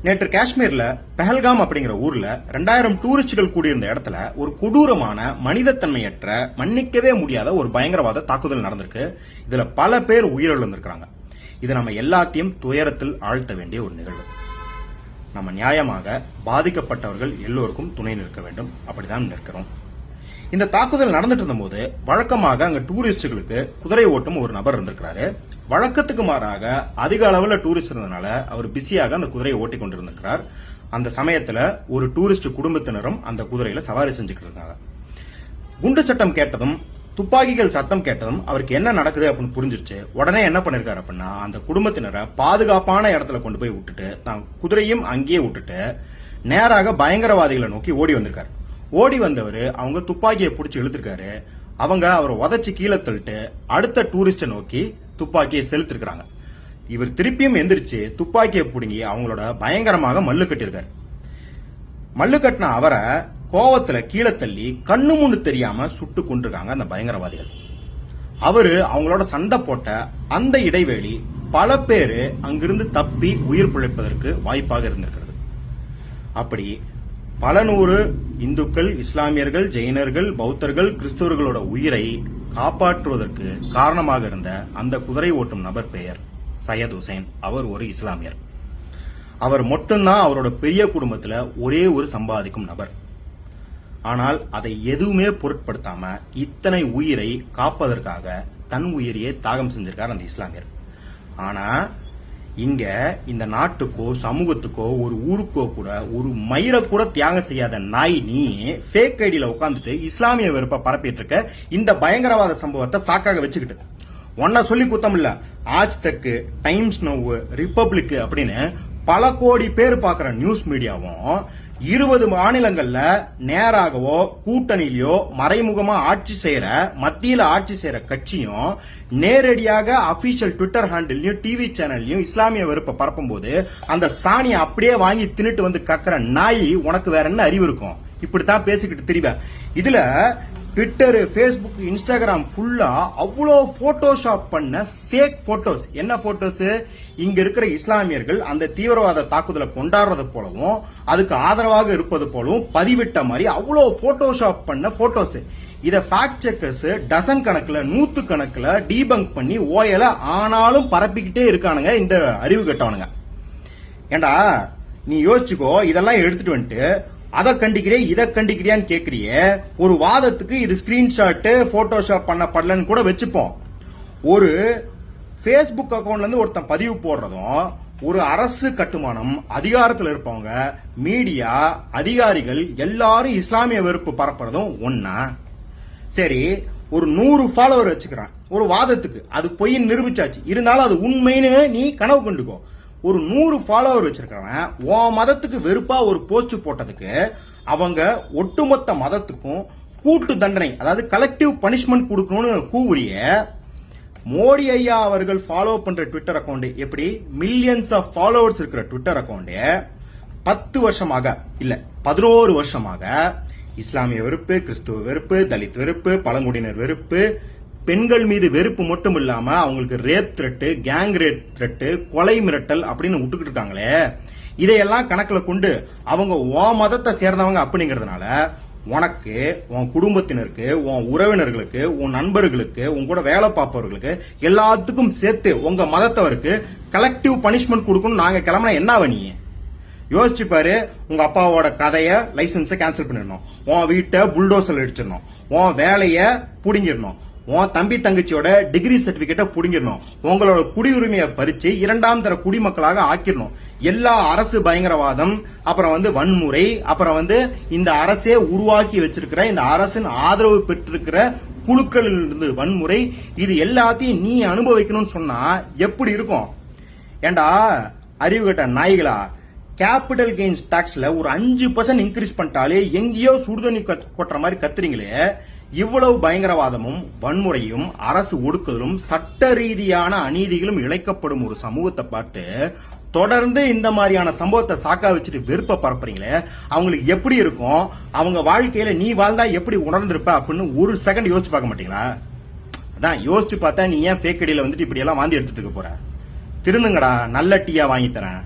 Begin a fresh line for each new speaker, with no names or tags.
நேற்று காஷ்மீர்ல பெஹல்காம் அப்படிங்கிற ஊர்ல 2000 டூரிஸ்டுகள் கூடியிருந்த இடத்துல ஒரு கொடூரமான மனிதத்தன்மையற்ற மன்னிக்கவே முடியாத ஒரு பயங்கரவாத தாக்குதல் நடந்திருக்கு. இதுல பல பேர் உயிரிழந்திருக்கிறாங்க. இது நம்ம எல்லாத்தையும் துயரத்தில் ஆழ்த்த வேண்டிய ஒரு நிகழ்வு. நம்ம நியாயமாக பாதிக்கப்பட்டவர்கள் எல்லோருக்கும் துணை நிற்க வேண்டும். அப்படிதான் நிற்கிறோம். இந்த தாக்குதல் நடந்துட்டு இருந்தபோது வழக்கமாக அங்க டூரிஸ்டுகளுக்கு குதிரை ஓட்டும் ஒரு நபர் இருந்திருக்கிறாரு. வழக்கத்துக்கு மாறாக அதிக அளவுல டூரிஸ்ட் இருந்ததுனால அவர் பிஸியாக அந்த குதிரையை ஓட்டி கொண்டிருந்திருக்கிறார். அந்த சமயத்துல ஒரு டூரிஸ்ட் குடும்பத்தினரும் அந்த குதிரையில சவாரி செஞ்சுக்கிட்டு இருக்காங்க. குண்டு சட்டம் கேட்டதும் துப்பாக்கிகள் சத்தம் கேட்டதும் அவருக்கு என்ன நடக்குது அப்படின்னு புரிஞ்சிருச்சு. உடனே என்ன பண்ணிருக்காரு அப்படின்னா அந்த குடும்பத்தினரை பாதுகாப்பான இடத்துல கொண்டு போய் விட்டுட்டு தான் குதிரையும் அங்கேயே விட்டுட்டு நேராக பயங்கரவாதிகளை நோக்கி ஓடி வந்திருக்காரு. ஓடி வந்தவர் அவங்க துப்பாக்கியை பிடிச்சி இழுத்துருக்காரு. அவங்க அவரை உதச்சி கீழே தள்ளிட்டு அடுத்த டூரிஸ்ட நோக்கி துப்பாக்கியை செலுத்திருக்காங்க. இவர் திருப்பியும் எந்திரிச்சு துப்பாக்கியை பிடுங்கி அவங்களோட பயங்கரமாக மல்லு கட்டியிருக்காரு. மல்லு கட்டின அவரை கோவத்துல கீழே தள்ளி கண்ணு முன்னு தெரியாம சுட்டு கொண்டிருக்காங்க அந்த பயங்கரவாதிகள். அவரு அவங்களோட சண்டை போட்ட அந்த இடைவேளை பல பேரு அங்கிருந்து தப்பி உயிர் பிழைப்பதற்கு வாய்ப்பாக இருந்திருக்கிறது. அப்படி பல நூறு இந்துக்கள், இஸ்லாமியர்கள், ஜெயினர்கள், பௌத்தர்கள், கிறிஸ்தவர்களோட உயிரை காப்பாற்றுவதற்கு காரணமாக இருந்த அந்த குதிரை ஓட்டும் நபர் பெயர் சையத் ஹுசைன். அவர் ஒரு இஸ்லாமியர். அவர் மட்டும்தான் அவரோட பெரிய குடும்பத்துல ஒரே ஒரு சம்பாதிக்கும் நபர். ஆனால் அதை எதுவுமே பொருட்படுத்தாம இத்தனை உயிரை காப்பதற்காக தன் உயிரையே தியாகம் செஞ்சிருக்கார் அந்த இஸ்லாமியர். ஆனா இங்க இந்த நாட்டுக்கோ சமூகத்துக்கோ ஒரு ஊருக்கோ கூட ஒரு மயிரை கூட தியாகம் செய்யாத நாய் நீ ஃபேக் ஐடியில உட்காந்துட்டு இஸ்லாமிய வெறுப்பை பரப்பிட்டு இருக்க இந்த பயங்கரவாத சம்பவத்தை சாக்காக வச்சுக்கிட்டு ஒன்ன சொல்லி குத்தம் இல்ல. ஆஜ் தக்கு, டைம்ஸ் நவ், ரிப்பப்ளிக் அப்படின்னு பல கோடி பேர் பார்க்கிற நியூஸ் மீடியாவும் 20 மாநிலங்கள்ல நேராகவோ கூட்டணியிலயோ மறைமுகமா ஆட்சி செய்யற மத்தியில ஆட்சி செய்யற கட்சியும் நேரடியாக அபிஷியல் ட்விட்டர் ஹேண்டிலையும் டிவி சேனல்லையும் இஸ்லாமிய வெறுப்பை பரப்பும் போது அந்த சாணியை அப்படியே வாங்கி தின்னுட்டு வந்து கக்குற நாய் உனக்கு வேற என்ன அறிவு இருக்கும்? இப்படித்தான் பேசிக்கிட்டு திரிவேன். இதுல ட்விட்டர், ஃபேஸ்புக், இன்ஸ்டாகிராம் ஃபுல்லா அவ்வளோ போட்டோஷாப் பண்ண ஃபேக் போட்டோஸ். என்ன போட்டோஸ்? இங்க இருக்கிற இஸ்லாமியர்கள் அந்த தீவிரவாத தாக்குதலை கொண்டாடுறது போலவும் அதுக்கு ஆதரவாக இருப்பது போலவும் பதிவிட்ட மாதிரி அவ்வளோ போட்டோஷாப் பண்ண போட்டோஸ். இத ஃபேக்ட் செக்கர்ஸ் டசன் கணக்குல 100 கணக்குல டீபங்க் பண்ணி ஓயல ஆனாலும் பரப்பிக்கிட்டே இருக்கானுங்க இந்த அறிவு கட்டவனுங்க. ஏண்டா நீ யோசிச்சுக்கோ, இதெல்லாம் எடுத்துட்டு வந்துட்டு அதை கண்டிக்கிறியா இதை கண்டிக்கிறியான்னு கேக்குறிய. ஒரு வாதத்துக்கு இது ஸ்கிரீன்ஷாட் போட்டோஷாப் பண்ணப்படலன்னு கூட வச்சுப்போம். ஒரு பேஸ்புக் அக்கௌண்ட்ல இருந்து ஒருத்தன் பதிவு போடுறதும் ஒரு அரசு கட்டுமானம் அதிகாரத்தில் இருப்பவங்க மீடியா அதிகாரிகள் எல்லாரும் இஸ்லாமிய வெறுப்பு பரப்புறதும் ஒன்னா? சரி, ஒரு 100 ஃபாலோவர் வச்சுக்கிறான் ஒரு வாதத்துக்கு, அது பொய்ன்னு நிரூபிச்சாச்சு. இருந்தாலும் அது உண்மைன்னு நீ கனவு கண்டுக்கோ. ஒரு 100 ஃபாலோவர் வச்சிருக்கிறவன் உன் மதத்துக்கு வெறுப்பா ஒரு போஸ்ட் போட்டதுக்கு அவங்க ஒட்டுமொத்த மதத்துக்கும் கூட்டு தண்டனை, அதாவது கலெக்டிவ் பனிஷ்மெண்ட் கொடுக்கணும்னு கூவுரிய மோடி ஐயா அவர்கள் ஃபாலோ பண்ற ட்விட்டர் அக்கௌண்ட், எப்படி மில்லியன்ஸ் ஆஃப் ஃபாலோவர்ஸ் இருக்கிற ட்விட்டர் அக்கௌண்ட் 10 வருஷமாக இல்ல 11 வருஷமாக இஸ்லாமிய வெறுப்பு, கிறிஸ்துவ வெறுப்பு, தலித் வெறுப்பு, பழங்குடியினர் வெறுப்பு, பெண்கள் மீது வெறுப்பு மட்டும் இல்லாம அவங்களுக்கு rape threat, gang rape threat, கொலை மிரட்டல் அப்படின்னு விட்டுக்கிட்டு இருக்காங்களே. இதையெல்லாம் கணக்குல கொண்டு அவங்க உன் மதத்தை சேர்ந்தவங்க அப்படிங்கறதுனால உனக்கு, உன் குடும்பத்தினருக்கு, உன் உறவினர்களுக்கு, உன் நண்பர்களுக்கு, உன் கூட வேலை பார்ப்பவர்களுக்கு எல்லாத்துக்கும் சேர்த்து உங்க மதத்தவருக்கு கலெக்டிவ் பனிஷ்மெண்ட் கொடுக்கணும் நாங்க கிளம்புனா என்ன வணி? யோசிச்சு பாரு. உங்க அப்பாவோட கதைய லைசன்ஸை கேன்சல் பண்ணிடணும், உன் வீட்டை புல்டோசல் அடிச்சிடணும், உன் வேலைய புடிங்கிடணும், உன் தம்பி தங்கச்சியோட டிகிரி சர்டிபிகேட்டை புடிங்கிடணும், உங்களோட குடியுரிமையை பறிச்சு 2ஆம் தர குடிமக்களாக ஆக்கிடணும். எல்லா அரசு பயங்கரவாதம், அப்புறம் வன்முறை, அப்புறம் இந்த அரசே உருவாக்கி வச்சிருக்கிற இந்த அரசின் ஆதரவு பெற்றிருக்கிற குழுக்களிலிருந்து வன்முறை, இது எல்லாத்தையும் நீ அனுபவிக்கணும்னு சொன்னா எப்படி இருக்கும்? ஏண்டா அறிவு கட்ட நாய்களா, கேபிட்டல் கெயின்ஸ் டாக்ஸ்ல ஒரு 5% இன்க்ரீஸ் பண்ணிட்டாலே எங்கேயோ சுடுதண்ணி கொட்டுற மாதிரி கத்துறீங்களே. இவ்வளவு பயங்கரவாதமும் வன்முறையும் அரசு ஒடுக்குதலும் சட்ட ரீதியான அநீதிகளும் இழைக்கப்படும் ஒரு சமூகத்தை பார்த்து தொடர்ந்து இந்த மாதிரியான சம்பவத்தை சாக்கா வச்சுட்டு வெறுப்ப பரப்புறீங்களே, அவங்களுக்கு எப்படி இருக்கும்? அவங்க வாழ்க்கையில நீ வாழ்ந்தா எப்படி உணர்ந்திருப்ப அப்படின்னு ஒரு செகண்ட் யோசிச்சு பார்க்க மாட்டீங்களா? அதான் யோசிச்சு பார்த்தா நீ ஏன் ஃபேக் ஐடியில இப்படி எல்லாம் வாந்தி எடுத்துட்டு இருக்க போற? திருந்துங்கடா, நல்ல டீயா வாங்கி தரேன்.